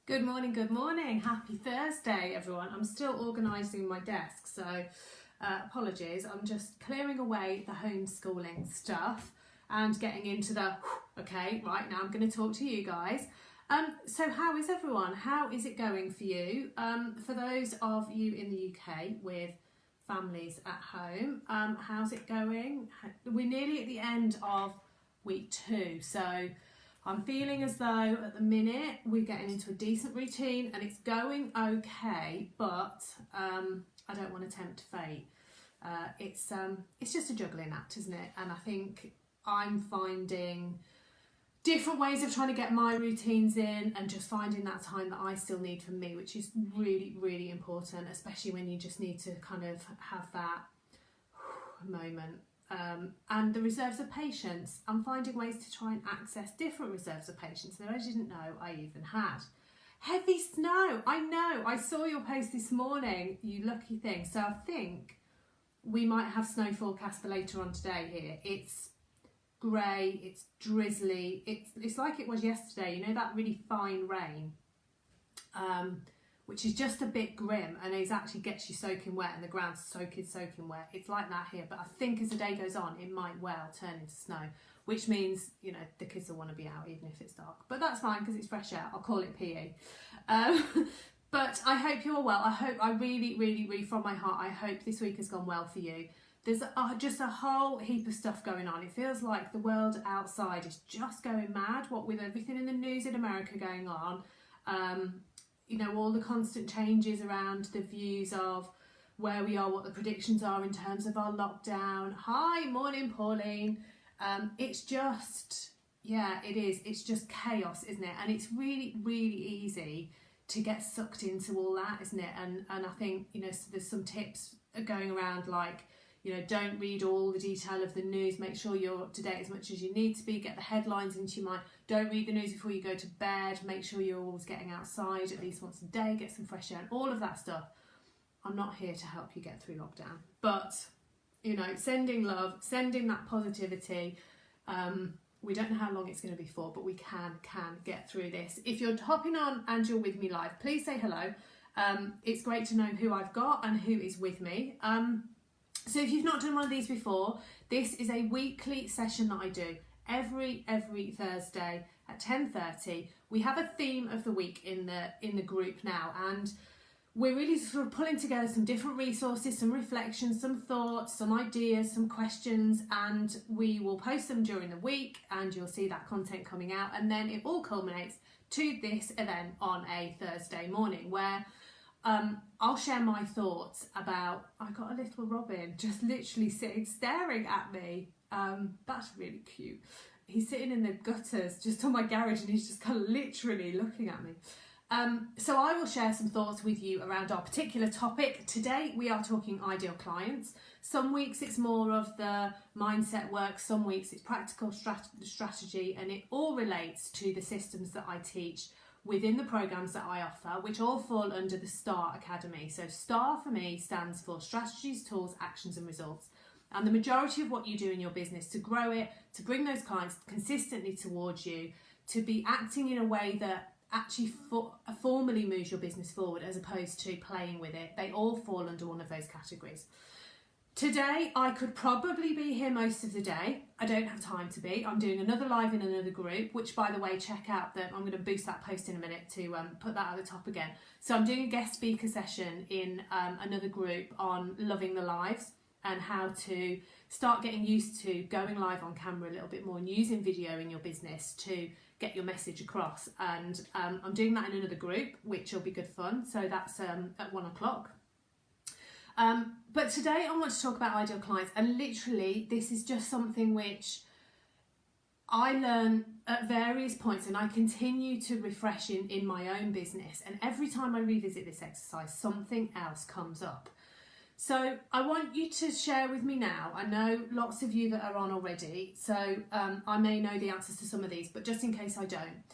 Good morning. Happy Thursday, everyone. I'm still organising my desk, so apologies. I'm just clearing away the homeschooling stuff and getting into the, okay, right now I'm going to talk to you guys. So how is everyone? How is it going for you? For those of you in the UK with families at home, how's it going? We're nearly at the end of week 2, so I'm feeling as though at the minute we're getting into a decent routine and it's going okay, but I don't want to tempt fate. It's just a juggling act, isn't it? And I think I'm finding different ways of trying to get my routines in and just finding that time that I still need for me, which is really, really important, especially when you just need to kind of have that moment. And the reserves of patience, I'm finding ways to try and access different reserves of patience that I didn't know I even had. Heavy snow, I know, I saw your post this morning, you lucky thing. So I think we might have snow forecast for later on today here. It's grey, it's drizzly, it's like it was yesterday, you know, that really fine rain, which is just a bit grim and it actually gets you soaking wet and the ground's soaking wet. It's like that here, but I think as the day goes on, it might well turn into snow, which means, you know, the kids will want to be out even if it's dark. But that's fine because it's fresh out. I'll call it PE. But I hope you're well. I really, from my heart, I hope this week has gone well for you. There's just a whole heap of stuff going on. It feels like the world outside is just going mad, what with everything in the news in America going on. You know, all the constant changes around the views of where we are, what the predictions are in terms of our lockdown. Hi, morning, Pauline. It's just, yeah, it is. It's just chaos, isn't it? And it's really, really easy to get sucked into all that, isn't it? And I think, you know, so there's some tips going around like, you know, don't read all the detail of the news. Make sure you're up to date as much as you need to be. Get the headlines into your mind. Don't read the news before you go to bed. Make sure you're always getting outside at least once a day. Get some fresh air and all of that stuff. I'm not here to help you get through lockdown. But, you know, sending love, sending that positivity. We don't know how long it's going to be for, but we can get through this. If you're hopping on and you're with me live, please say hello. It's great to know who I've got and who is with me. So if you've not done one of these before, this is a weekly session that I do every Thursday at 10:30. We have a theme of the week in the group now, and we're really sort of pulling together some different resources, some reflections, some thoughts, some ideas, some questions, and we will post them during the week and you'll see that content coming out, and then it all culminates to this event on a Thursday morning where I'll share my thoughts about, I got a little robin just literally sitting staring at me. That's really cute. He's sitting in the gutters just on my garage and he's just kind of literally looking at me. So I will share some thoughts with you around our particular topic. Today we are talking ideal clients. Some weeks it's more of the mindset work, some weeks it's practical strategy, and it all relates to the systems that I teach within the programs that I offer, which all fall under the STAR Academy. So STAR for me stands for Strategies, Tools, Actions and Results. And the majority of what you do in your business to grow it, to bring those clients consistently towards you, to be acting in a way that actually formally moves your business forward as opposed to playing with it, they all fall under one of those categories. Today, I could probably be here most of the day. I don't have time to be. I'm doing another live in another group, which, by the way, check out that. I'm going to boost that post in a minute to put that at the top again. So I'm doing a guest speaker session in another group on loving the lives and how to start getting used to going live on camera a little bit more and using video in your business to get your message across. And I'm doing that in another group, which will be good fun. So that's at 1 o'clock. But today I want to talk about ideal clients, and literally this is just something which I learn at various points and I continue to refresh in my own business, and every time I revisit this exercise something else comes up. So I want you to share with me now. I know lots of you that are on already, so I may know the answers to some of these, but just in case I don't.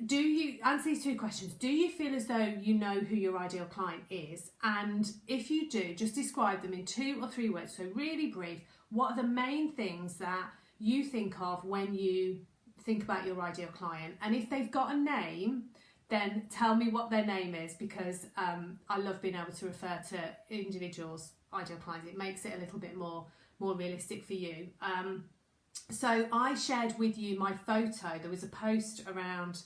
Do you answer these 2 questions? Do you feel as though you know who your ideal client is? And if you do, just describe them in 2 or 3 words. So really brief. What are the main things that you think of when you think about your ideal client? And if they've got a name, then tell me what their name is, because I love being able to refer to individuals, ideal clients. It makes it a little bit more realistic for you. So I shared with you my photo. There was a post around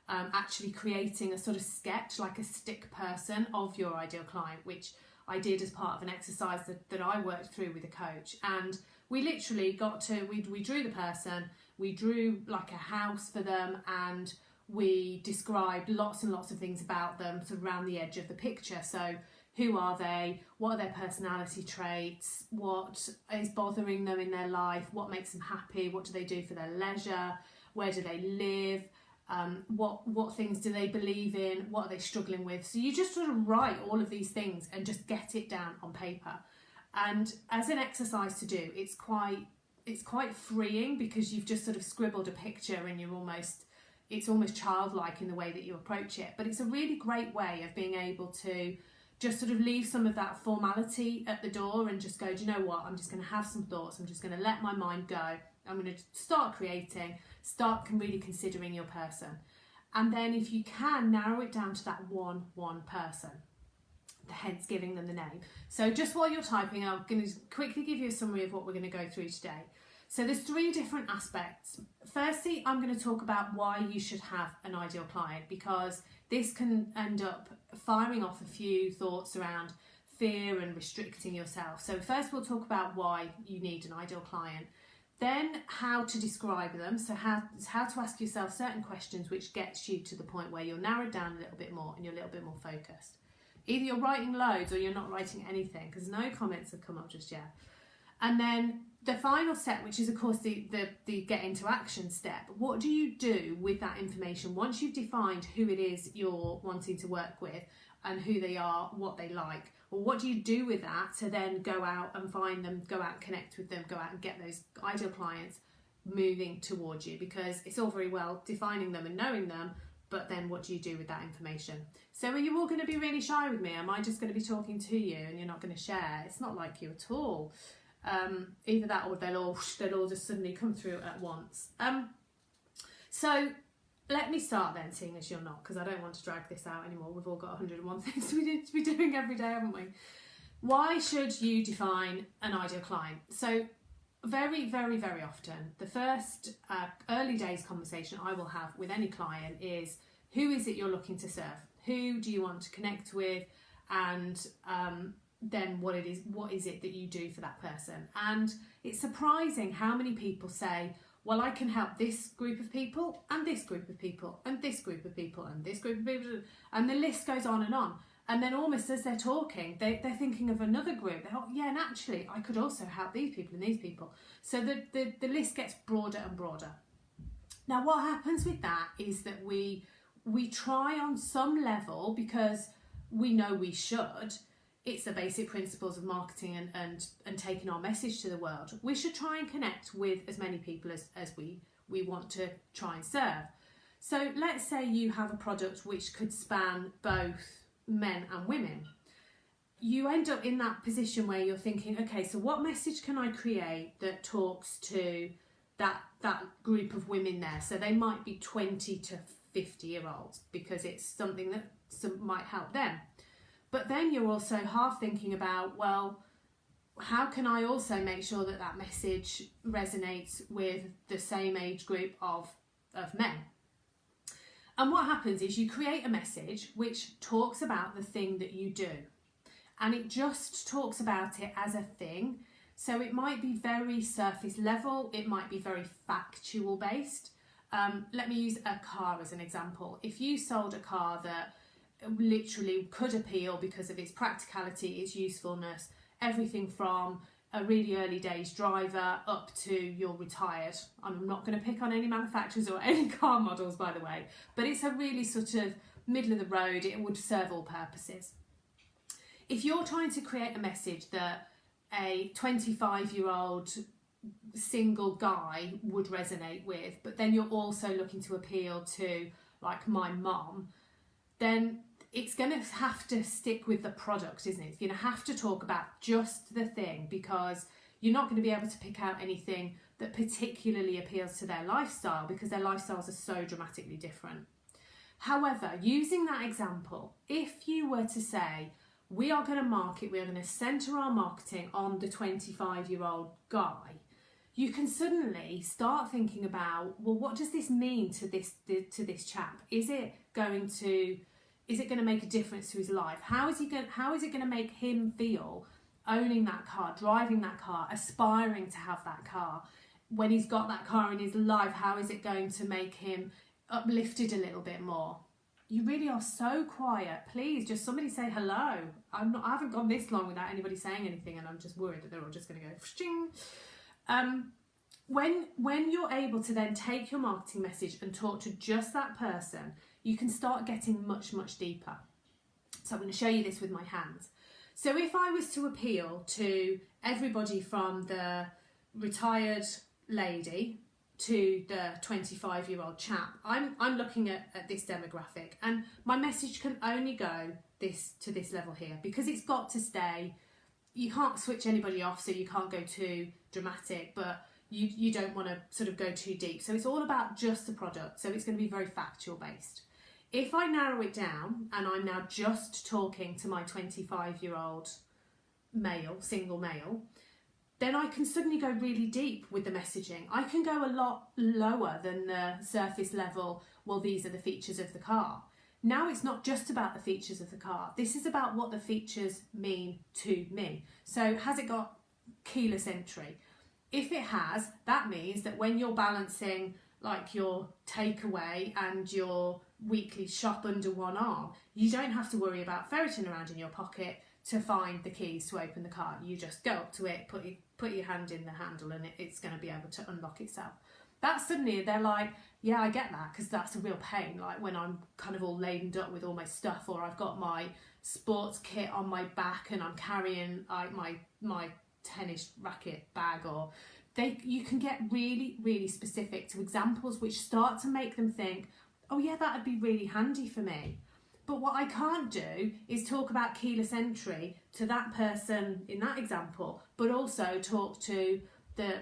actually creating a sort of sketch, like a stick person of your ideal client, which I did as part of an exercise that I worked through with a coach. And we literally got to, we drew the person, we drew like a house for them, and we described lots and lots of things about them sort of around the edge of the picture. So who are they? What are their personality traits? What is bothering them in their life? What makes them happy? What do they do for their leisure? Where do they live? What things do they believe in? What are they struggling with? So you just sort of write all of these things and just get it down on paper. And as an exercise to do, it's quite freeing, because you've just sort of scribbled a picture and it's almost childlike in the way that you approach it. But it's a really great way of being able to just sort of leave some of that formality at the door and just go, do you know what, I'm just going to have some thoughts, I'm just going to let my mind go, I'm going to start creating, start really considering your person. And then if you can, narrow it down to that one person, hence giving them the name. So just while you're typing, I'm going to quickly give you a summary of what we're going to go through today. So there's 3 different aspects. Firstly, I'm going to talk about why you should have an ideal client, because this can end up firing off a few thoughts around fear and restricting yourself. So first we'll talk about why you need an ideal client, then how to describe them, so how to ask yourself certain questions which gets you to the point where you're narrowed down a little bit more and you're a little bit more focused. Either you're writing loads or you're not writing anything, because no comments have come up just yet. And then the final step, which is of course the get into action step. What do you do with that information once you've defined who it is you're wanting to work with and who they are, what they like? Well, what do you do with that to then go out and find them, go out and connect with them, go out and get those ideal clients moving towards you? Because it's all very well defining them and knowing them, but then what do you do with that information? So are you all going to be really shy with me? Am I just going to be talking to you and you're not going to share? It's not like you at all. Either that, or they'll all just suddenly come through at once. So let me start then, seeing as you're not, because I don't want to drag this out anymore. We've all got 101 things we need to be doing every day, haven't we? Why should you define an ideal client? So very, very, very often, the first early days conversation I will have with any client is, who is it you're looking to serve? Who do you want to connect with? And then what is it that you do for that person? And it's surprising how many people say, well, I can help this group of people and this group of people and this group of people and this group of people, and the list goes on. And then almost as they're talking, they're thinking of another group. They're like, yeah, and actually I could also help these people and these people. So the list gets broader and broader. Now what happens with that is that we try on some level, because we know we should. It's the basic principles of marketing and taking our message to the world. We should try and connect with as many people as we want to try and serve. So let's say you have a product which could span both men and women. You end up in that position where you're thinking, okay, so what message can I create that talks to that group of women there? So they might be 20 to 50-year-olds, because it's something that might help them. But then you're also half thinking about, well, how can I also make sure that that message resonates with the same age group of men? And what happens is you create a message which talks about the thing that you do. And it just talks about it as a thing. So it might be very surface level. It might be very factual based. Let me use a car as an example. If you sold a car that literally could appeal because of its practicality, its usefulness, everything from a really early days driver up to you're retired. I'm not going to pick on any manufacturers or any car models, by the way, but it's a really sort of middle of the road. It would serve all purposes. If you're trying to create a message that a 25-year-old single guy would resonate with, but then you're also looking to appeal to like my mum, then it's going to have to stick with the product, isn't it? It's going to have to talk about just the thing, because you're not going to be able to pick out anything that particularly appeals to their lifestyle, because their lifestyles are so dramatically different. However, using that example, if you were to say, we are going to market, we are going to centre our marketing on the 25-year-old guy, you can suddenly start thinking about, well, what does this mean to this chap? Is it going to make a difference to his life? How is it going to make him feel owning that car, driving that car, aspiring to have that car? When he's got that car in his life, how is it going to make him uplifted a little bit more? You really are so quiet. Please, just somebody say hello. I haven't gone this long without anybody saying anything, and I'm just worried that they're all just going to go shing. When you're able to then take your marketing message and talk to just that person, you can start getting much, much deeper. So I'm going to show you this with my hands. So if I was to appeal to everybody from the retired lady to the 25-year-old chap, I'm looking at this demographic, and my message can only go to this level here, because it's got to stay. You can't switch anybody off, so you can't go too dramatic, but you don't want to sort of go too deep. So it's all about just the product, so it's going to be very factual based. If I narrow it down and I'm now just talking to my 25-year-old male, single male, then I can suddenly go really deep with the messaging. I can go a lot lower than the surface level, well, these are the features of the car. Now it's not just about the features of the car. This is about what the features mean to me. So has it got keyless entry? If it has, that means that when you're balancing like your takeaway and your weekly shop under one arm, you don't have to worry about ferreting around in your pocket to find the keys to open the car. You just go up to it, put your hand in the handle, and it's going to be able to unlock itself. That suddenly they're like, yeah, I get that, because that's a real pain. Like when I'm kind of all laden up with all my stuff, or I've got my sports kit on my back and I'm carrying like my tennis racket bag, or you can get really, really specific to examples which start to make them think, oh yeah, that'd be really handy for me. But what I can't do is talk about keyless entry to that person in that example, but also talk to the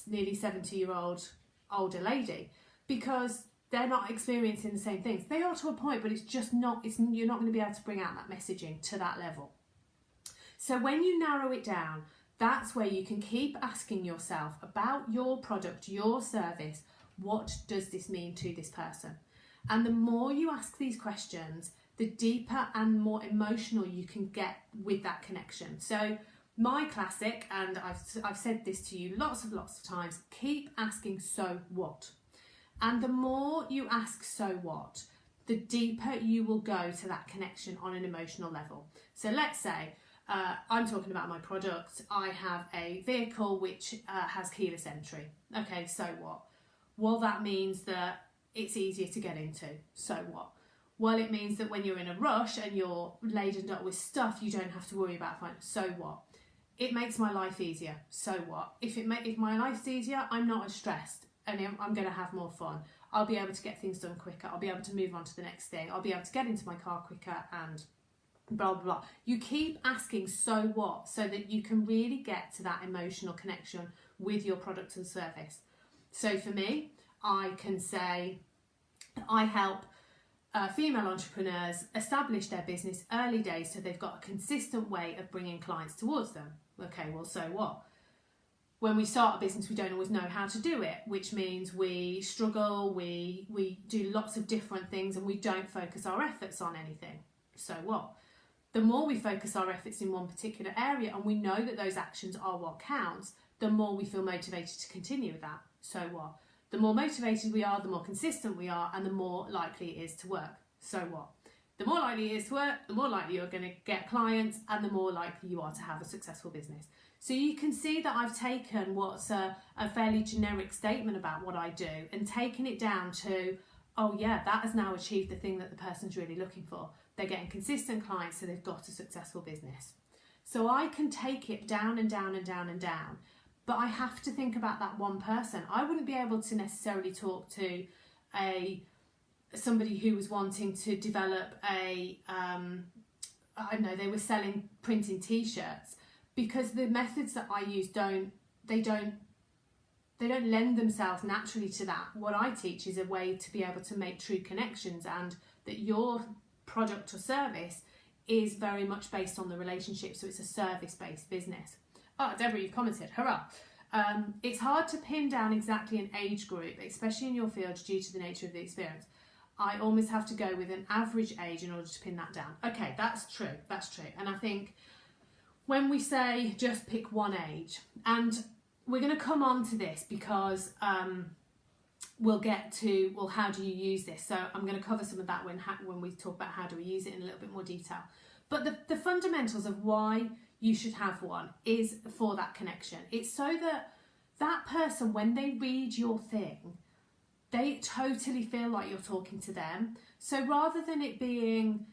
nearly 70-year-old older lady, because they're not experiencing the same things. They are to a point, but it's just not, you're not going to be able to bring out that messaging to that level. So when you narrow it down, that's where you can keep asking yourself about your product, your service. What does this mean to this person? And the more you ask these questions, the deeper and more emotional you can get with that connection. So my classic, and I've said this to you lots of times, keep asking so what. And the more you ask so what, the deeper you will go to that connection on an emotional level. So let's say I'm talking about my product. I have a vehicle which has keyless entry. Okay, so what? Well, that means that it's easier to get into. So what? Well, it means that when you're in a rush and you're laden up with stuff, you don't have to worry about finding. So what? It makes my life easier. So what? If my life's easier, I'm not as stressed and I'm going to have more fun. I'll be able to get things done quicker. I'll be able to move on to the next thing. I'll be able to get into my car quicker and blah, blah, blah. You keep asking so what, so that you can really get to that emotional connection with your product and service. So for me, I can say I help female entrepreneurs establish their business early days, so they've got a consistent way of bringing clients towards them. Okay, well, so what? When we start a business, we don't always know how to do it, which means we struggle, we do lots of different things, and we don't focus our efforts on anything. So what? The more we focus our efforts in one particular area, and we know that those actions are what counts, the more we feel motivated to continue with that. So what? The more motivated we are, the more consistent we are, and the more likely it is to work. So what? The more likely it is to work, the more likely you're going to get clients, and the more likely you are to have a successful business. So you can see that I've taken what's a fairly generic statement about what I do and taken it down to, oh yeah, that has now achieved the thing that the person's really looking for. They're getting consistent clients, so they've got a successful business. So I can take it down and down and down and down. But I have to think about that one person. I wouldn't be able to necessarily talk to somebody who was wanting to develop I don't know, they were selling printing t-shirts, because the methods that I use don't lend themselves naturally to that. What I teach is a way to be able to make true connections, and that your product or service is very much based on the relationship, so it's a service-based business. Oh, Deborah, you've commented, hurrah. It's hard to pin down exactly an age group, especially in your field due to the nature of the experience. I almost have to go with an average age in order to pin that down. Okay, that's true. And I think when we say just pick one age, and we're going to come on to this because we'll get to, well, how do you use this? So I'm going to cover some of that when we talk about how do we use it in a little bit more detail. But the fundamentals of why you should have one is for that connection. It's so that that person, when they read your thing, they totally feel like you're talking to them. So rather than it being,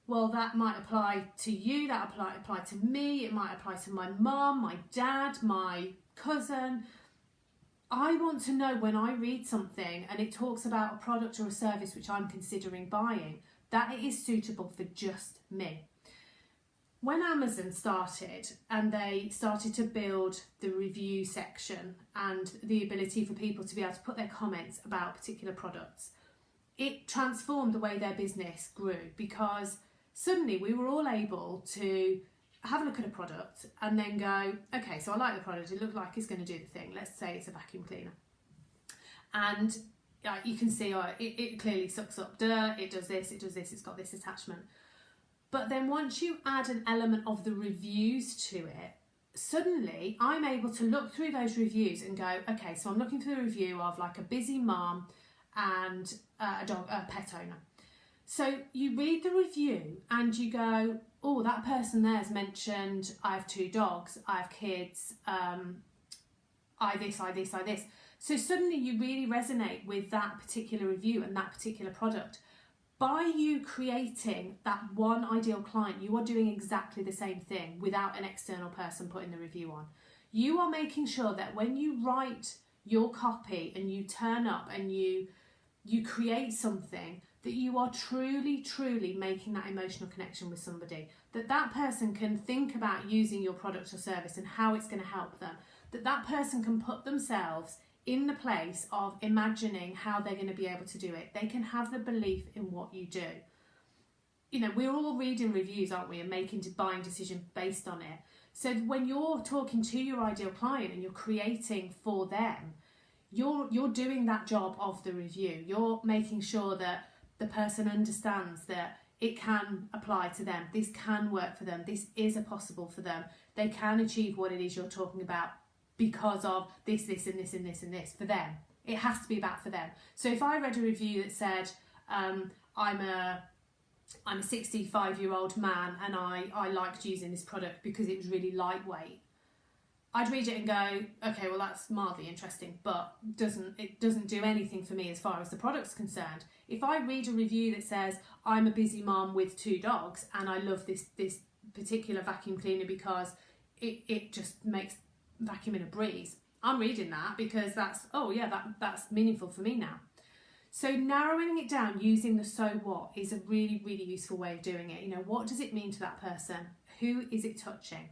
well, that might apply to you, that apply to me, it might apply to my mum, my dad, my cousin. I want to know when I read something and it talks about a product or a service which I'm considering buying, that it is suitable for just me. When Amazon started and they started to build the review section and the ability for people to be able to put their comments about particular products, it transformed the way their business grew, because suddenly we were all able to have a look at a product and then go, okay, so I like the product, it looks like it's going to do the thing. Let's say it's a vacuum cleaner. And you can see it clearly sucks up dirt, it does this, it's got this attachment. But then once you add an element of the reviews to it, suddenly I'm able to look through those reviews and go, okay, so I'm looking for the review of like a busy mum and a pet owner. So you read the review and you go, oh, that person there's mentioned, I have 2 dogs, I have kids, I this. So suddenly you really resonate with that particular review and that particular product. By you creating that one ideal client, you are doing exactly the same thing without an external person putting the review on. You are making sure that when you write your copy and you turn up and you create something, that you are truly making that emotional connection with somebody, that person can think about using your product or service and how it's going to help them, that person can put themselves in the place of imagining how they're going to be able to do it. They can have the belief in what you do. You know, we're all reading reviews, aren't we, and making buying decisions based on it. So when you're talking to your ideal client and you're creating for them, you're doing that job of the review. You're making sure that the person understands that it can apply to them. This can work for them. This is possible for them. They can achieve what it is you're talking about because of this and this for them. It has to be about for them. So if I read a review that said, I'm a 65-year-old man and I liked using this product because it was really lightweight, I'd read it and go, okay, well that's mildly interesting, but it doesn't do anything for me as far as the product's concerned. If I read a review that says, I'm a busy mom with 2 dogs and I love this particular vacuum cleaner because it just makes vacuuming a breeze, I'm reading that because that's meaningful for me now. So narrowing it down using the so what is a really useful way of doing it. You know, what does it mean to that person? Who is it touching?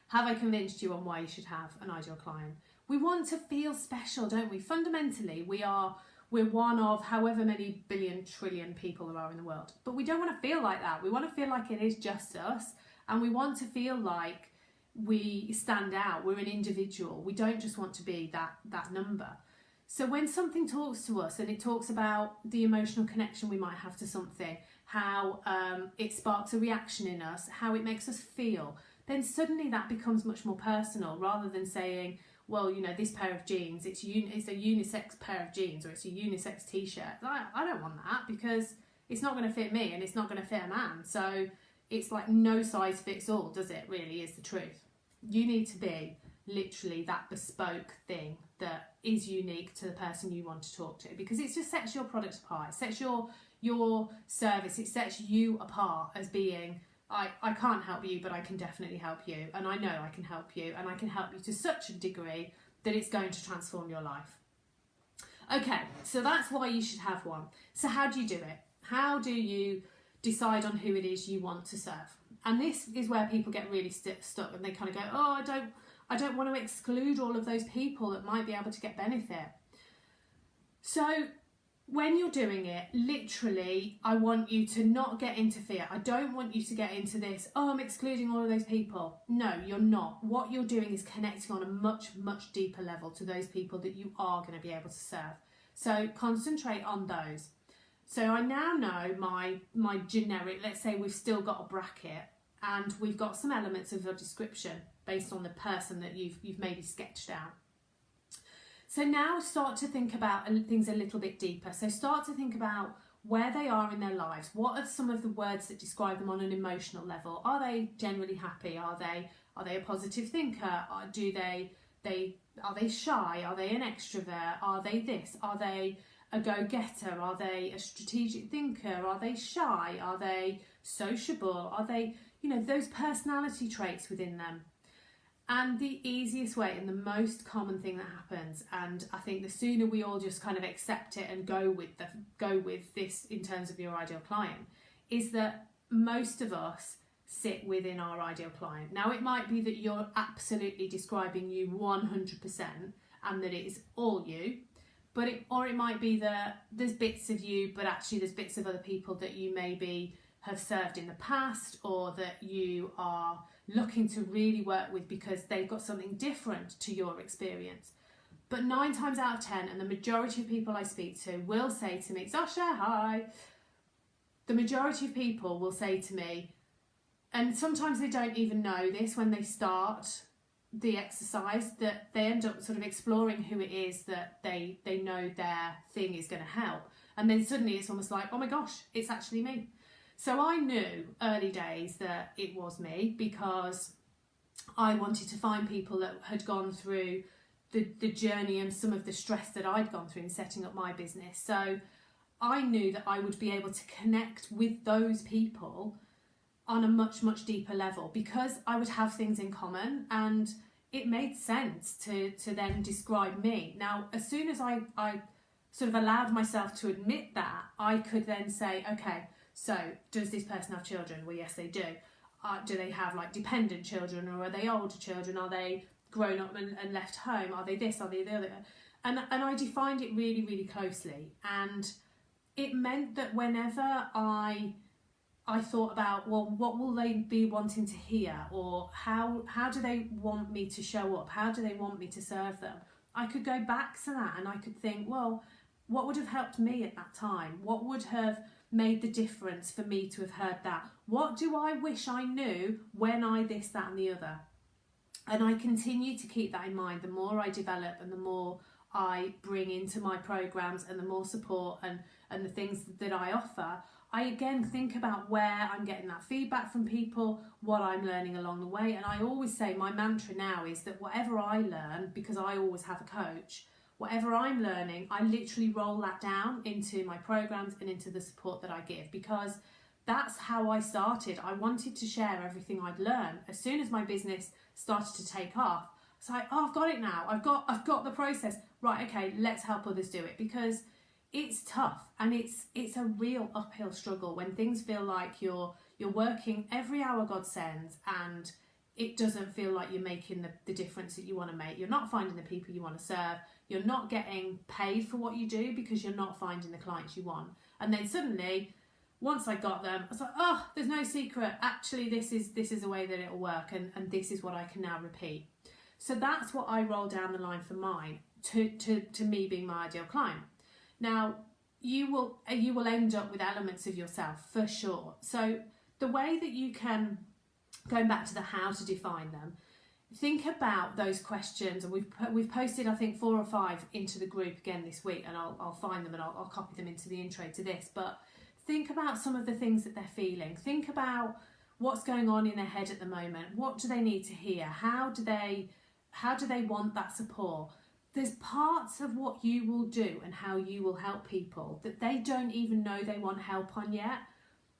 Have I convinced you on why you should have an ideal client? We want to feel special, don't we? Fundamentally, we're one of however many billion trillion people there are in the world, but we don't want to feel like that. We want to feel like it is just us, and we want to feel like we stand out, we're an individual. We don't just want to be that number. So when something talks to us and it talks about the emotional connection we might have to something, how it sparks a reaction in us, how it makes us feel, then suddenly that becomes much more personal, rather than saying, well, you know, this pair of jeans, it's a unisex pair of jeans, or it's a unisex t-shirt. I don't want that because it's not going to fit me and it's not going to fit a man. So it's like no size fits all, does it? Really is the truth. You need to be literally that bespoke thing that is unique to the person you want to talk to, because it just sets your product apart. It sets your service, it sets you apart as being, I can't help you, but I can definitely help you, and I know I can help you, and I can help you to such a degree that it's going to transform your life. Okay, so that's why you should have one. So how do you do it? How do you decide on who it is you want to serve? And this is where people get really stuck, and they kind of go, oh, I don't want to exclude all of those people that might be able to get benefit. So when you're doing it, literally, I want you to not get into fear. I don't want you to get into this, oh, I'm excluding all of those people. No, you're not. What you're doing is connecting on a much, much deeper level to those people that you are going to be able to serve. So concentrate on those. So I now know my generic, let's say we've still got a bracket and we've got some elements of your description based on the person that you've maybe sketched out. So now start to think about things a little bit deeper. So start to think about where they are in their lives. What are some of the words that describe them on an emotional level? Are they generally happy? Are they a positive thinker? Are they shy? Are they an extrovert? Are they this? Are they a go-getter? Are they a strategic thinker? Are they shy? Are they sociable? Are they, those personality traits within them? And the easiest way and the most common thing that happens, and I think the sooner we all just kind of accept it and go with this in terms of your ideal client, is that most of us sit within our ideal client. Now, it might be that you're absolutely describing you 100% and that it is all you, or it might be that there's bits of you, but actually there's bits of other people that you maybe have served in the past, or that you are looking to really work with because they've got something different to your experience. But 9 times out of 10, and the majority of people I speak to will say to me, Sasha, hi. The majority of people will say to me, and sometimes they don't even know this when they start the exercise, that they end up sort of exploring who it is that they know their thing is going to help. And then suddenly it's almost like, oh my gosh, it's actually me. So I knew early days that it was me because I wanted to find people that had gone through the journey and some of the stress that I'd gone through in setting up my business. So I knew that I would be able to connect with those people on a much, much deeper level because I would have things in common, and it made sense to then describe me. Now, as soon as I sort of allowed myself to admit that, I could then say, okay, so does this person have children? Well, yes, they do. Do they have like dependent children, or are they older children? Are they grown up and left home? Are they this? Are they the other? And I defined it really, really closely. And it meant that whenever I thought about, well, what will they be wanting to hear? Or how do they want me to show up? How do they want me to serve them? I could go back to that and I could think, well, what would have helped me at that time? What would have made the difference for me to have heard that? What do I wish I knew when I this, that and the other? And I continue to keep that in mind. The more I develop and the more I bring into my programs and the more support and the things that I offer, I again think about where I'm getting that feedback from people, what I'm learning along the way. And I always say my mantra now is that whatever I learn, because I always have a coach, whatever I'm learning, I literally roll that down into my programs and into the support that I give, because that's how I started. I wanted to share everything I'd learned. As soon as my business started to take off, it's like, oh, I've got it now. I've got the process. Right, okay, let's help others do it, because it's tough and it's a real uphill struggle when things feel like you're working every hour God sends and it doesn't feel like you're making the difference that you want to make. You're not finding the people you want to serve. You're not getting paid for what you do because you're not finding the clients you want. And then suddenly, once I got them, I was like, oh, there's no secret. Actually, this is a way that it'll work, and this is what I can now repeat. So that's what I roll down the line for mine to me being my ideal client. Now, you will end up with elements of yourself for sure. So the way that you can, going back to the how to define them, think about those questions, and we've posted I think 4 or 5 into the group again this week, and I'll find them and I'll copy them into the intro to this. But think about some of the things that they're feeling. Think about what's going on in their head at the moment. What do they need to hear? How do they want that support? There's parts of what you will do and how you will help people that they don't even know they want help on yet.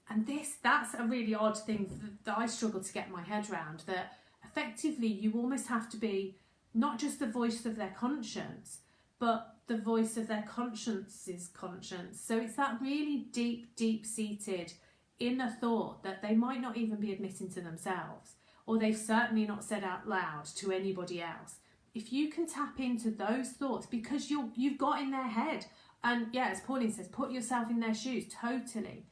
And that's a really odd thing that I struggle to get my head around, that effectively you almost have to be not just the voice of their conscience, but the voice of their conscience's conscience. So it's that really deep-seated inner thought that they might not even be admitting to themselves, or they've certainly not said out loud to anybody else. If you can tap into those thoughts, because you've got in their head, and yeah, as Pauline says, put yourself in their shoes, totally.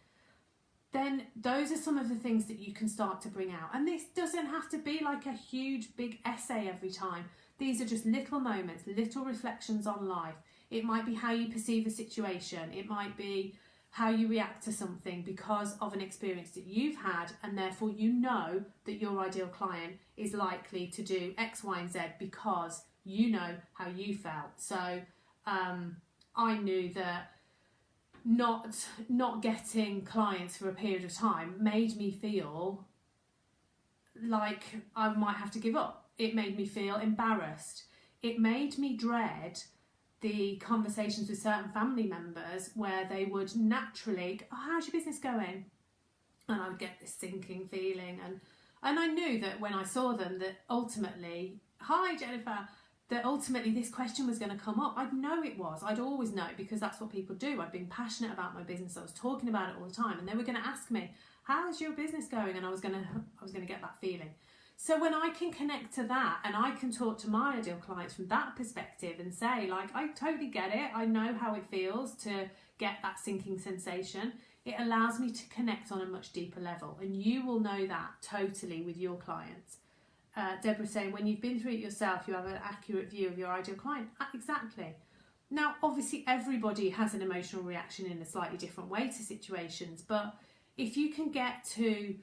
Then those are some of the things that you can start to bring out. And this doesn't have to be like a huge big essay every time. These are just little moments, little reflections on life. It might be how you perceive a situation. It might be how you react to something because of an experience that you've had, and therefore you know that your ideal client is likely to do X, Y, and Z because you know how you felt. So I knew that not getting clients for a period of time made me feel like I might have to give up. It made me feel embarrassed. It made me dread the conversations with certain family members where they would naturally go, oh, how's your business going? And I would get this sinking feeling. And I knew that when I saw them that ultimately, hi Jennifer, that ultimately this question was going to come up. I'd know it was. I'd always know, because that's what people do. I'd been passionate about my business. I was talking about it all the time, and they were going to ask me, how's your business going? And I was going to get that feeling. So when I can connect to that, and I can talk to my ideal clients from that perspective and say, like, I totally get it. I know how it feels to get that sinking sensation. It allows me to connect on a much deeper level. And you will know that totally with your clients. Deborah's saying, when you've been through it yourself, you have an accurate view of your ideal client. Exactly. Now, obviously, everybody has an emotional reaction in a slightly different way to situations. But if you can get to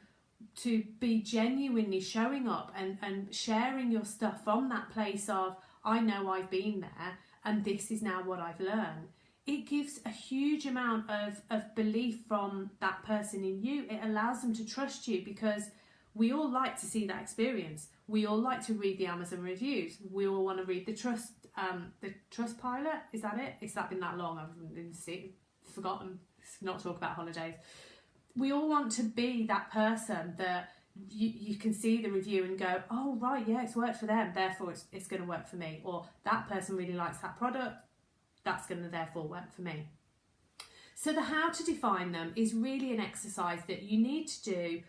be genuinely showing up and sharing your stuff from that place of, I know I've been there and this is now what I've learned, it gives a huge amount of belief from that person in you. It allows them to trust you, because we all like to see that experience. We all like to read the Amazon reviews. We all want to read the Trustpilot. Is that it? It's been that long. I've forgotten. Not talk about holidays. We all want to be that person that you can see the review and go, oh right, yeah, it's worked for them, therefore it's going to work for me. Or that person really likes that product, that's going to therefore work for me. So the how to define them is really an exercise that you need to do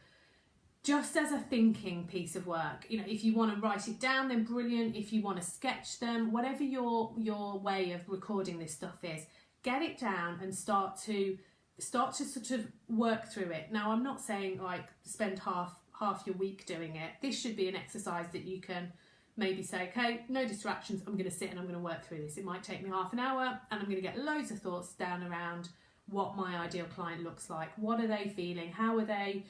just as a thinking piece of work. You know, if you want to write it down, then brilliant. If you want to sketch them, whatever your way of recording this stuff is, get it down and start to sort of work through it. Now, I'm not saying like spend half your week doing it. This should be an exercise that you can maybe say, okay, no distractions, I'm going to sit and I'm going to work through this. It might take me half an hour and I'm going to get loads of thoughts down around what my ideal client looks like. What are they feeling? How are they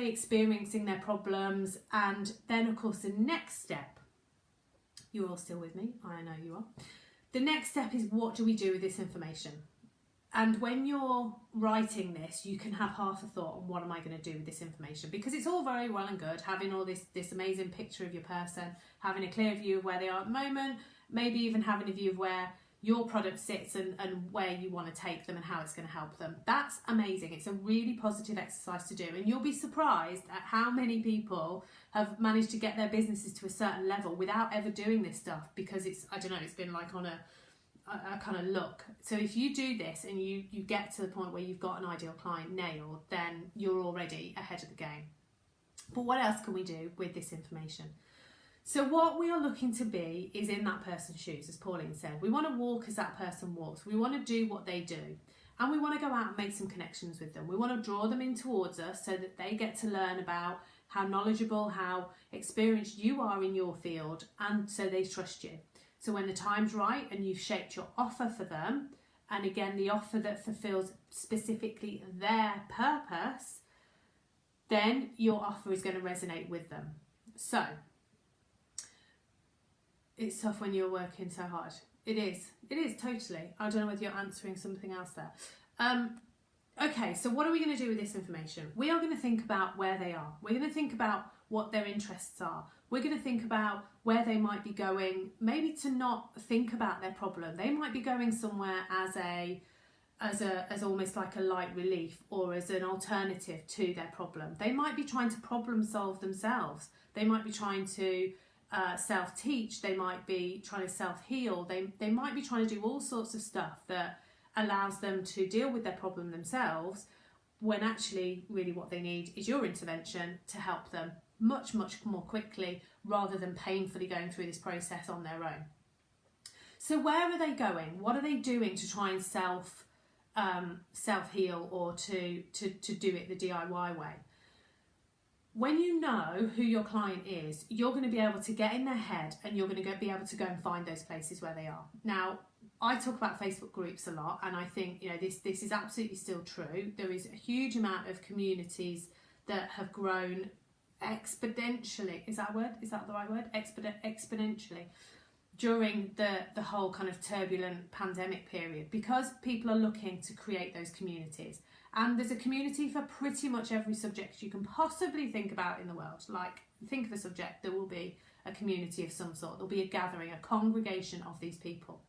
experiencing their problems? And then, of course, the next step, you're all still with me, I know you are. The next step is, what do we do with this information? And when you're writing this, you can have half a thought on, what am I going to do with this information? Because it's all very well and good having all this amazing picture of your person, having a clear view of where they are at the moment, maybe even having a view of where your product sits and where you want to take them and how it's going to help them. That's amazing. It's a really positive exercise to do. And you'll be surprised at how many people have managed to get their businesses to a certain level without ever doing this stuff, because it's been like on a kind of look. So if you do this and you get to the point where you've got an ideal client nailed, then you're already ahead of the game. But what else can we do with this information? So what we are looking to be is in that person's shoes, as Pauline said. We want to walk as that person walks. We want to do what they do. And we want to go out and make some connections with them. We want to draw them in towards us so that they get to learn about how knowledgeable, how experienced you are in your field, and so they trust you. So when the time's right and you've shaped your offer for them, and again, the offer that fulfills specifically their purpose, then your offer is going to resonate with them. So it's tough when you're working so hard. It is totally. I don't know whether you're answering something else there. Okay, so what are we going to do with this information? We are going to think about where they are. We're going to think about what their interests are. We're going to think about where they might be going, maybe to not think about their problem. They might be going somewhere as almost like a light relief, or as an alternative to their problem. They might be trying to problem solve themselves. They might be trying to self-teach. They might be trying to self-heal. They might be trying to do all sorts of stuff that allows them to deal with their problem themselves, when actually really what they need is your intervention to help them much more quickly, rather than painfully going through this process on their own. So where are they going? What are they doing to try and self heal, or to do it the DIY way? When you know who your client is, you're going to be able to get in their head, and you're going to be able to go and find those places where they are. Now, I talk about Facebook groups a lot, and I think, you know, this is absolutely still true. There is a huge amount of communities that have grown exponentially. Is that a word? Is that the right word? Exponentially during the whole kind of turbulent pandemic period, because people are looking to create those communities. And there's a community for pretty much every subject you can possibly think about in the world. Like, think of a subject, there will be a community of some sort. There'll be a gathering, a congregation of these people.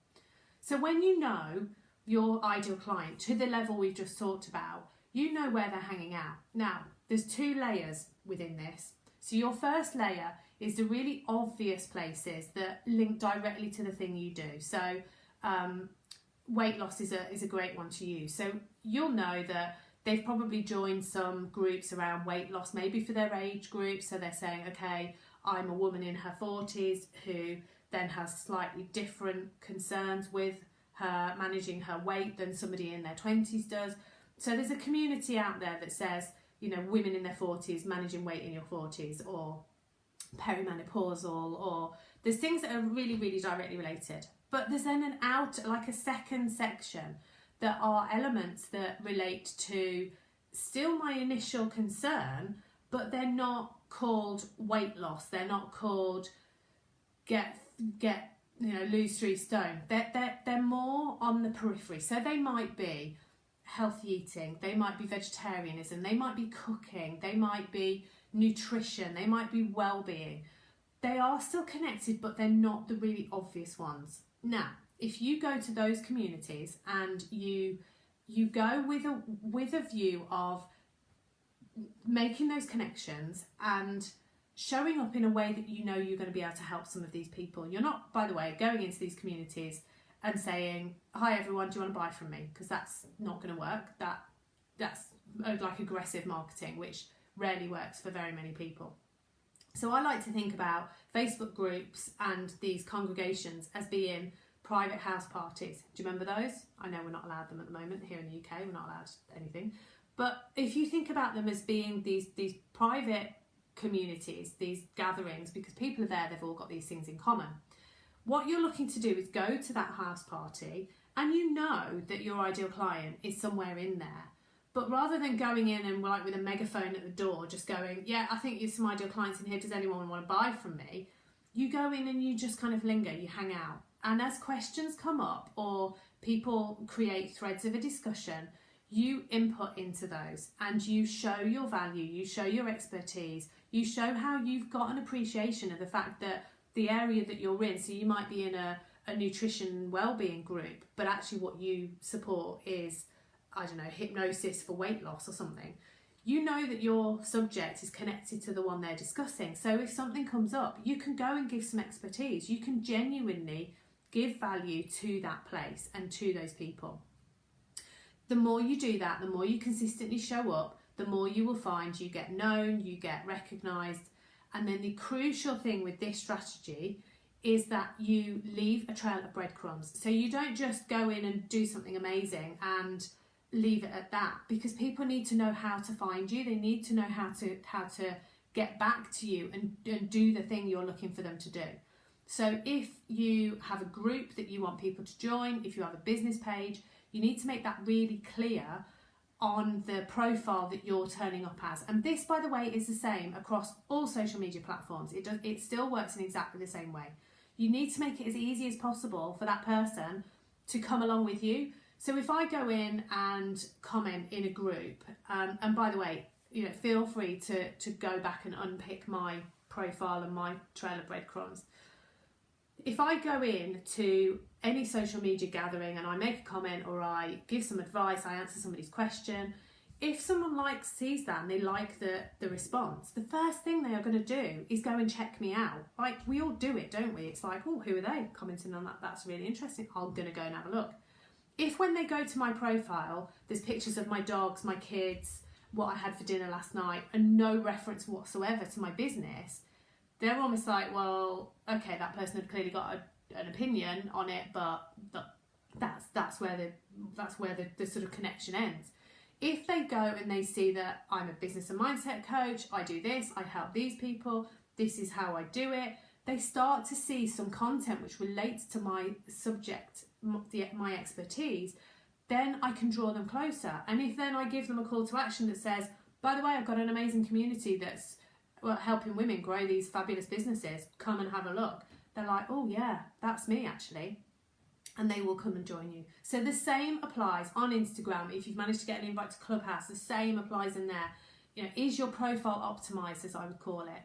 So when you know your ideal client to the level we've just talked about, you know where they're hanging out. Now, there's 2 layers within this. So your first layer is the really obvious places that link directly to the thing you do. So weight loss is a great one to use. So you'll know that they've probably joined some groups around weight loss, maybe for their age group. So they're saying, okay, I'm a woman in her 40s who then has slightly different concerns with her managing her weight than somebody in their 20s does. So there's a community out there that says, you know, women in their 40s managing weight in your 40s, or perimenopausal, or there's things that are really, really directly related. But there's then like a second section that are elements that relate to still my initial concern, but they're not called weight loss. They're not called lose 3 stone. They're more on the periphery. So they might be healthy eating, they might be vegetarianism, they might be cooking, they might be nutrition, they might be well-being. They are still connected, but they're not the really obvious ones. Now, if you go to those communities and you go with a view of making those connections and showing up in a way that you know you're going to be able to help some of these people. You're not, by the way, going into these communities and saying, hi everyone, do you want to buy from me? Because that's not going to work. That's like aggressive marketing, which rarely works for very many people. So I like to think about Facebook groups and these congregations as being private house parties. Do you remember those? I know we're not allowed them at the moment here in the UK. We're not allowed anything. But if you think about them as being these private communities, these gatherings, because people are there, they've all got these things in common. What you're looking to do is go to that house party, and you know that your ideal client is somewhere in there. But rather than going in and like with a megaphone at the door, just going, yeah, I think there's some ideal clients in here, does anyone want to buy from me? You go in and you just kind of linger, you hang out. And as questions come up or people create threads of a discussion, you input into those and you show your value, you show your expertise, you show how you've got an appreciation of the fact that the area that you're in, so you might be in a nutrition well-being group, but actually what you support is, I don't know, hypnosis for weight loss or something. You know that your subject is connected to the one they're discussing. So if something comes up, you can go and give some expertise. You can genuinely give value to that place and to those people. The more you do that, the more you consistently show up, the more you will find you get known, you get recognised. And then the crucial thing with this strategy is that you leave a trail of breadcrumbs. So you don't just go in and do something amazing and leave it at that, because people need to know how to find you. They need to know how to get back to you and do the thing you're looking for them to do. So if you have a group that you want people to join, if you have a business page, you need to make that really clear on the profile that you're turning up as. And this, by the way, is the same across all social media platforms. It still works in exactly the same way. You need to make it as easy as possible for that person to come along with you. So if I go in and comment in a group, and by the way, feel free to go back and unpick my profile and my trail of breadcrumbs. If I go in to any social media gathering and I make a comment or I give some advice, I answer somebody's question, if someone sees that and they like the response, the first thing they are going to do is go and check me out. Like, we all do it, don't we? It's like, oh, who are they commenting on that? That's really interesting. I'm going to go and have a look. If when they go to my profile, there's pictures of my dogs, my kids, what I had for dinner last night, and no reference whatsoever to my business, they're almost like, well, okay, that person had clearly got an opinion on it, but that's where the sort of connection ends. If they go and they see that I'm a business and mindset coach, I do this, I help these people, this is how I do it, they start to see some content which relates to my subject, my expertise, then I can draw them closer. And if then I give them a call to action that says, by the way, I've got an amazing community that's helping women grow these fabulous businesses, come and have a look. They're like, oh yeah, that's me actually. And they will come and join you. So the same applies on Instagram. If you've managed to get an invite to Clubhouse, the same applies in there. You know, is your profile optimized, as I would call it?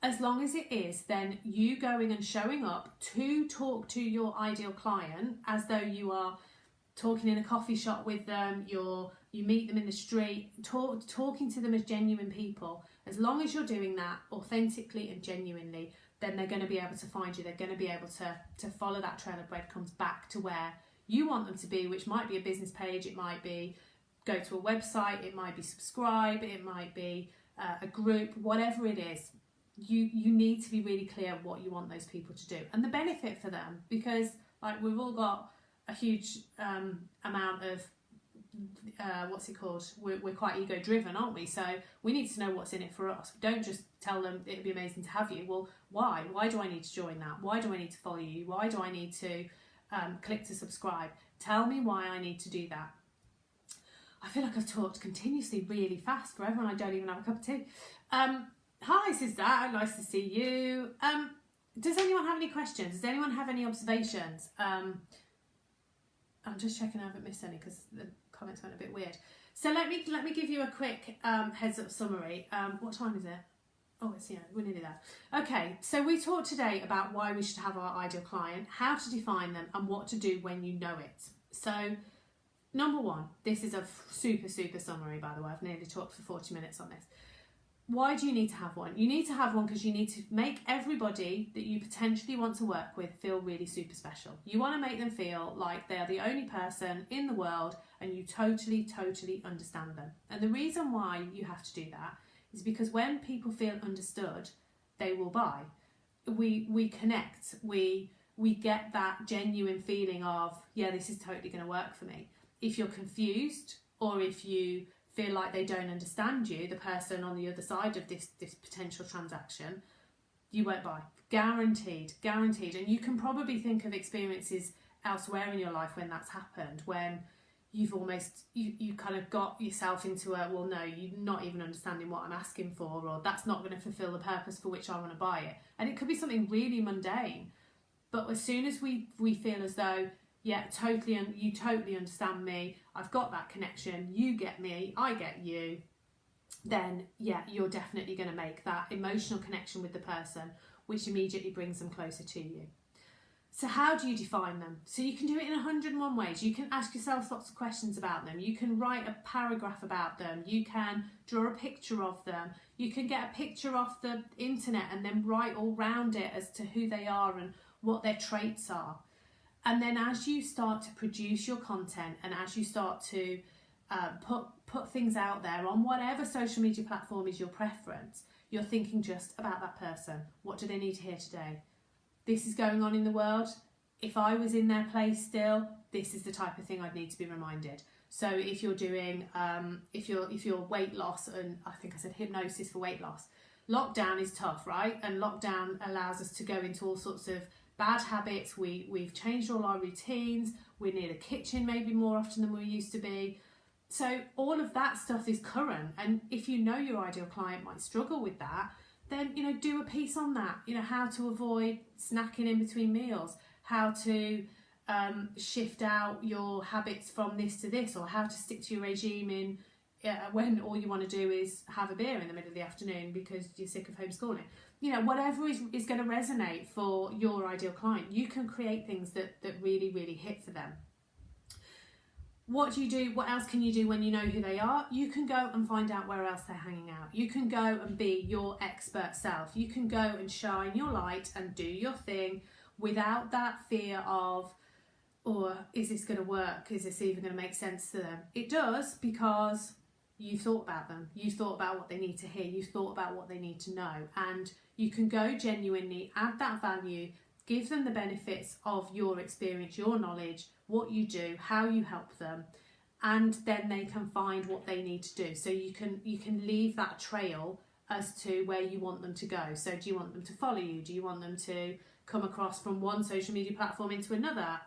As long as it is, then you going and showing up to talk to your ideal client as though you are talking in a coffee shop with them, you meet them in the street, talking to them as genuine people. As long as you're doing that authentically and genuinely, then they're going to be able to find you. They're going to be able to follow that trail of breadcrumbs back to where you want them to be, which might be a business page, it might be go to a website, it might be subscribe, it might be a group, whatever it is. You need to be really clear what you want those people to do and the benefit for them, because like we've all got a huge amount of we're quite ego driven, aren't we? So we need to know what's in it for us. Don't just tell them it'd be amazing to have you. Well, why do I need to join that? Why do I need to follow you? Why do I need to click to subscribe? Tell me why I need to do that. I feel like I've talked continuously really fast forever and I don't even have a cup of tea. Hi Sister, nice to see you. Does anyone have any questions? Does anyone have any observations? I'm just checking I haven't missed any because the comments went a bit weird. So let me give you a quick heads up summary. What time is it? Oh, we're nearly there. Okay, so we talked today about why we should have our ideal client, how to define them, and what to do when you know it. So, number one, this is a super summary, by the way. I've nearly talked for 40 minutes on this. Why do you need to have one? You need to have one because you need to make everybody that you potentially want to work with feel really super special. You want to make them feel like they are the only person in the world and you totally understand them. And the reason why you have to do that is because when people feel understood, they will buy. We connect, we get that genuine feeling of, yeah, this is totally going to work for me. If you're confused or if you feel like they don't understand you, the person on the other side of this potential transaction, you won't buy. Guaranteed. And you can probably think of experiences elsewhere in your life when that's happened, when you've almost, you kind of got yourself into a, well, no, you're not even understanding what I'm asking for, or that's not going to fulfill the purpose for which I want to buy it. And it could be something really mundane. But as soon as we feel as though, yeah, you totally understand me, I've got that connection, you get me, I get you, then yeah, you're definitely going to make that emotional connection with the person, which immediately brings them closer to you. So how do you define them? So you can do it in 101 ways. You can ask yourself lots of questions about them. You can write a paragraph about them. You can draw a picture of them. You can get a picture off the internet and then write all round it as to who they are and what their traits are. And then as you start to produce your content and as you start to put things out there on whatever social media platform is your preference, you're thinking just about that person. What do they need to hear today? This is going on in the world. If I was in their place still, this is the type of thing I'd need to be reminded. So if you're doing, if you're weight loss, and I think I said hypnosis for weight loss, lockdown is tough, right? And lockdown allows us to go into all sorts of bad habits. We've changed all our routines. We're near the kitchen maybe more often than we used to be. So all of that stuff is current. And if you know your ideal client might struggle with that, then, do a piece on that. How to avoid snacking in between meals, how to shift out your habits from this to this, or how to stick to your regime in when all you want to do is have a beer in the middle of the afternoon because you're sick of homeschooling. Whatever is going to resonate for your ideal client, you can create things that really, really hit for them. What do you do? What else can you do when you know who they are? You can go and find out where else they're hanging out. You can go and be your expert self. You can go and shine your light and do your thing without that fear of, or is this going to work? Is this even going to make sense to them? It does, because you've thought about them. You've thought about what they need to hear. You've thought about what they need to know. And you can go genuinely, add that value, give them the benefits of your experience, your knowledge, what you do, how you help them, and then they can find what they need to do. So you can leave that trail as to where you want them to go. So do you want them to follow you? Do you want them to come across from one social media platform into another?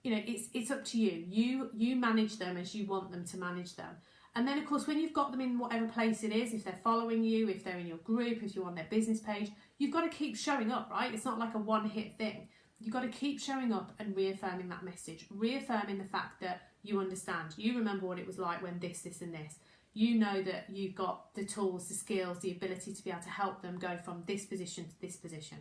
It's up to you. You manage them as you want them to manage them. And then, of course, when you've got them in whatever place it is, if they're following you, if they're in your group, if you're on their business page, you've got to keep showing up, right? It's not like a one-hit thing. You've got to keep showing up and reaffirming that message, reaffirming the fact that you understand. You remember what it was like when this, and this. You know that you've got the tools, the skills, the ability to be able to help them go from this position to this position.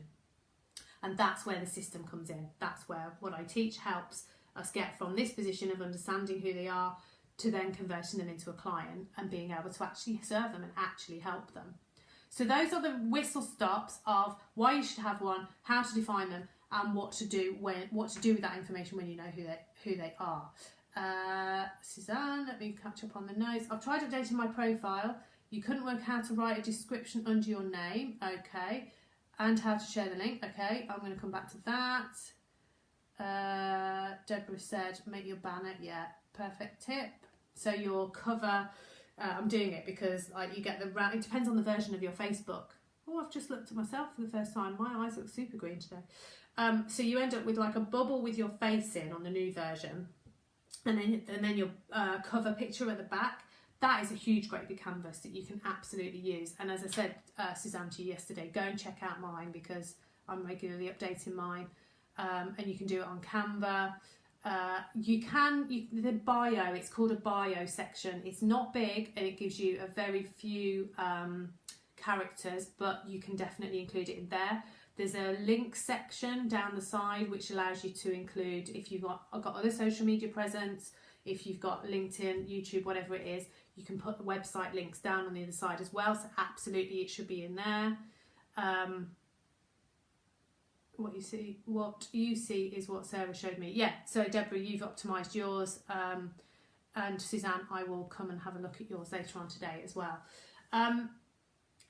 And that's where the system comes in. That's where what I teach helps us get from this position of understanding who they are to then converting them into a client and being able to actually serve them and actually help them. So those are the whistle stops of why you should have one, how to define them, and what to do with that information when you know who they are. Suzanne, let me catch up on the notes. I've tried updating my profile. You couldn't work how to write a description under your name. Okay. And how to share the link. Okay, I'm going to come back to that. Deborah said, make your banner. Yeah, perfect tip. So your cover, I'm doing it because you get it depends on the version of your Facebook. Oh, I've just looked at myself for the first time. My eyes look super green today. So you end up with like a bubble with your face in on the new version. And then your cover picture at the back. That is a huge, great big canvas that you can absolutely use. And as I said, Suzanne, to you yesterday, go and check out mine because I'm regularly updating mine. And you can do it on Canva. The bio, it's called a bio section. It's not big and it gives you a very few characters, but you can definitely include it in there. There's a link section down the side which allows you to include if you've got other social media presence, if you've got LinkedIn, YouTube, whatever it is, you can put the website links down on the other side as well. So absolutely it should be in there. What you see is what Sarah showed me. Yeah, so Deborah, you've optimised yours. And Suzanne, I will come and have a look at yours later on today as well.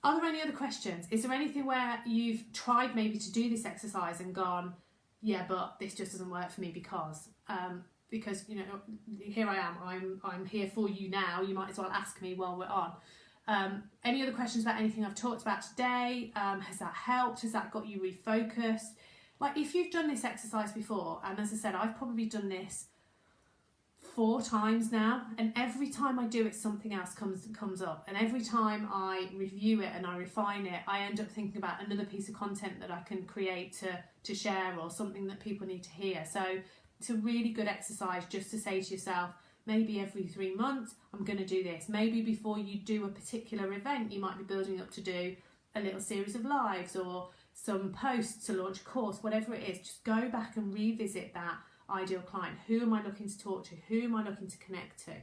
Are there any other questions? Is there anything where you've tried maybe to do this exercise and gone, yeah, but this just doesn't work for me because here I am. I'm here for you now. You might as well ask me while we're on. Any other questions about anything I've talked about today? Has that helped? Has that got you refocused? Like if you've done this exercise before, and as I said, I've probably done this 4 times now, and every time I do it, something else comes up, and every time I review it and I refine it, I end up thinking about another piece of content that I can create to share, or something that people need to hear. So it's a really good exercise just to say to yourself, maybe every 3 months I'm going to do this. Maybe before you do a particular event, you might be building up to do a little series of lives or some posts to launch a course, whatever it is. Just go back and revisit that ideal client. Who am I looking to talk to? Who am I looking to connect to?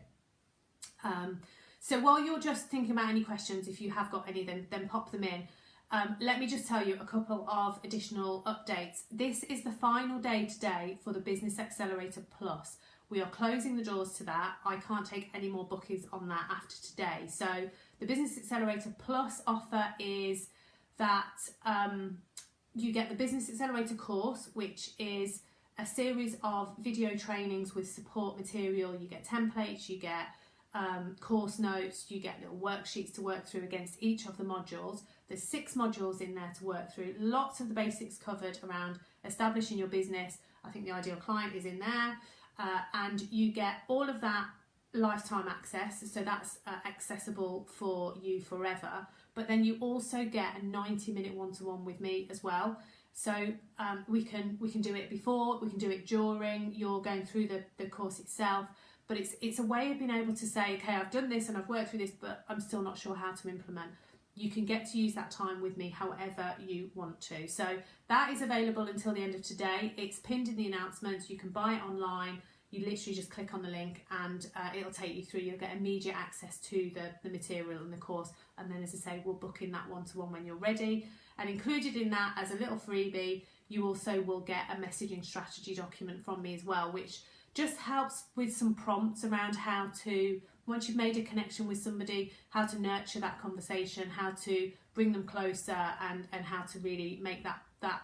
So while you're just thinking about any questions, if you have got any, then pop them in. Let me just tell you a couple of additional updates. This is the final day today for the Business Accelerator Plus. We are closing the doors to that. I can't take any more bookings on that after today. So the Business Accelerator Plus offer is that you get the Business Accelerator course, which is a series of video trainings with support material. You get templates, you get course notes, you get little worksheets to work through against each of the modules. There's 6 modules in there to work through. Lots of the basics covered around establishing your business. I think the ideal client is in there. And you get all of that lifetime access, so that's accessible for you forever. But then you also get a 90-minute one-to-one with me as well. So we can do it before, we can do it during you're going through the course itself. But it's a way of being able to say, okay, I've done this and I've worked through this, but I'm still not sure how to implement. You can get to use that time with me however you want to. So that is available until the end of today. It's pinned in the announcements. You can buy it online. You literally just click on the link and it'll take you through. You'll get immediate access to the material and the course. And then, as I say, we'll book in that one-to-one when you're ready. And included in that as a little freebie, you also will get a messaging strategy document from me as well, which just helps with some prompts around how to, once you've made a connection with somebody, how to nurture that conversation, how to bring them closer, and how to really make that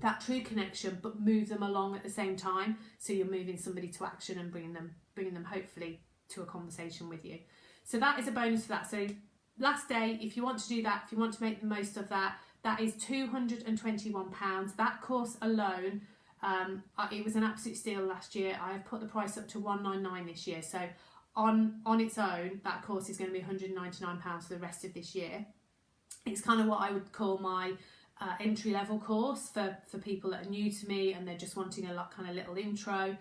that true connection, but move them along at the same time. So you're moving somebody to action and bringing them hopefully to a conversation with you. So that is a bonus for that. So last day, if you want to do that, if you want to make the most of that, that is £221. That course alone, it was an absolute steal last year. I have put the price up to £199 this year. So on its own, that course is going to be £199 for the rest of this year. It's kind of what I would call my entry-level course for people that are new to me and they're just wanting a kind of little intro.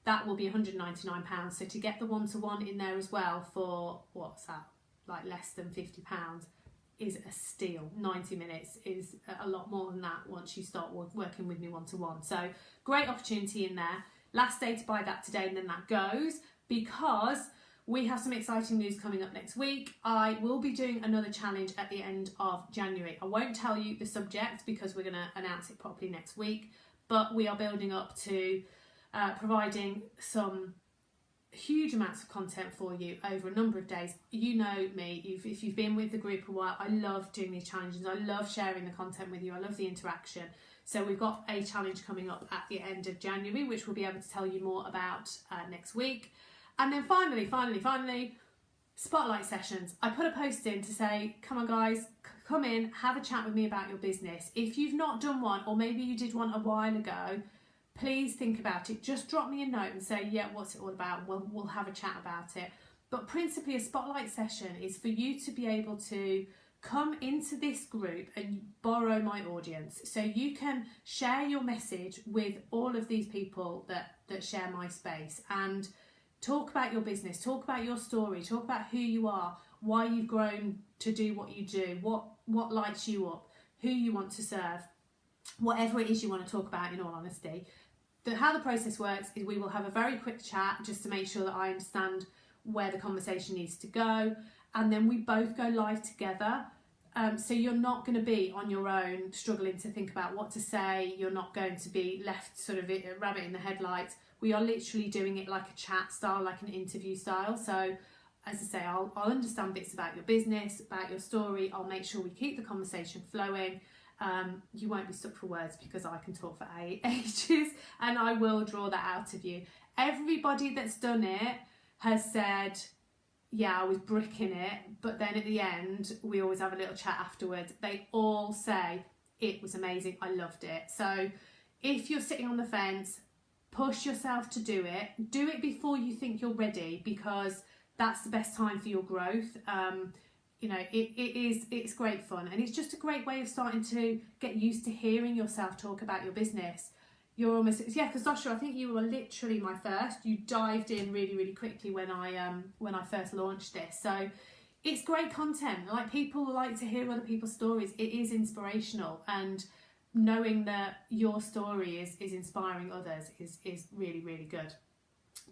That will be £199. So to get the one-to-one in there as well for, what's that, like less than £50 is a steal. 90 minutes is a lot more than that once you start working with me one-to-one. So great opportunity in there. Last day to buy that today, and then that goes, because we have some exciting news coming up next week. I will be doing another challenge at the end of January. I won't tell you the subject because we're going to announce it properly next week, but we are building up to providing some huge amounts of content for you over a number of days. You know me, if you've been with the group a while, I love doing these challenges. I love sharing the content with you. I love the interaction. So we've got a challenge coming up at the end of January, which we'll be able to tell you more about next week. And then finally, spotlight sessions. I put a post in to say, come on guys, come in, have a chat with me about your business. If you've not done one, or maybe you did one a while ago, please think about it. Just drop me a note and say, yeah, what's it all about? We'll have a chat about it. But principally, a spotlight session is for you to be able to come into this group and borrow my audience. So you can share your message with all of these people that share my space and talk about your business, talk about your story, talk about who you are, why you've grown to do what you do, what lights you up, who you want to serve, whatever it is you want to talk about, in all honesty. How the process works is we will have a very quick chat just to make sure that I understand where the conversation needs to go, and then we both go live together. So you're not going to be on your own struggling to think about what to say. You're not going to be left sort of a rabbit in the headlights. We are literally doing it like a chat style, like an interview style. So as I say, I'll understand bits about your business, about your story. I'll make sure we keep the conversation flowing. You won't be stuck for words because I can talk for ages, and I will draw that out of you. Everybody that's done it has said, yeah, I was bricking it, but then at the end we always have a little chat afterwards. They all say it was amazing, I loved it. So if you're sitting on the fence, push yourself to do it before you think you're ready, because that's the best time for your growth. You know, it's great fun, and it's just a great way of starting to get used to hearing yourself talk about your business. You're almost, yeah, because Sasha, I think you were literally my first. You dived in really, really quickly when I first launched this. So it's great content. Like, people like to hear other people's stories. It is inspirational, and knowing that your story is inspiring others is really, really good.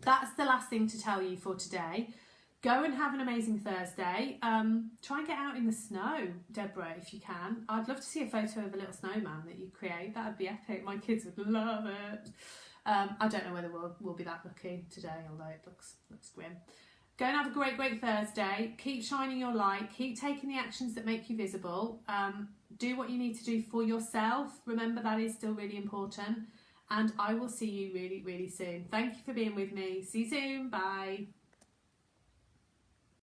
That's the last thing to tell you for today. Go and have an amazing Thursday. Try and get out in the snow, Deborah, if you can. I'd love to see a photo of a little snowman that you create. That would be epic. My kids would love it. I don't know whether we'll be that lucky today, although it looks grim. Go and have a great, great Thursday. Keep shining your light. Keep taking the actions that make you visible. Do what you need to do for yourself. Remember, that is still really important. And I will see you really, really soon. Thank you for being with me. See you soon. Bye.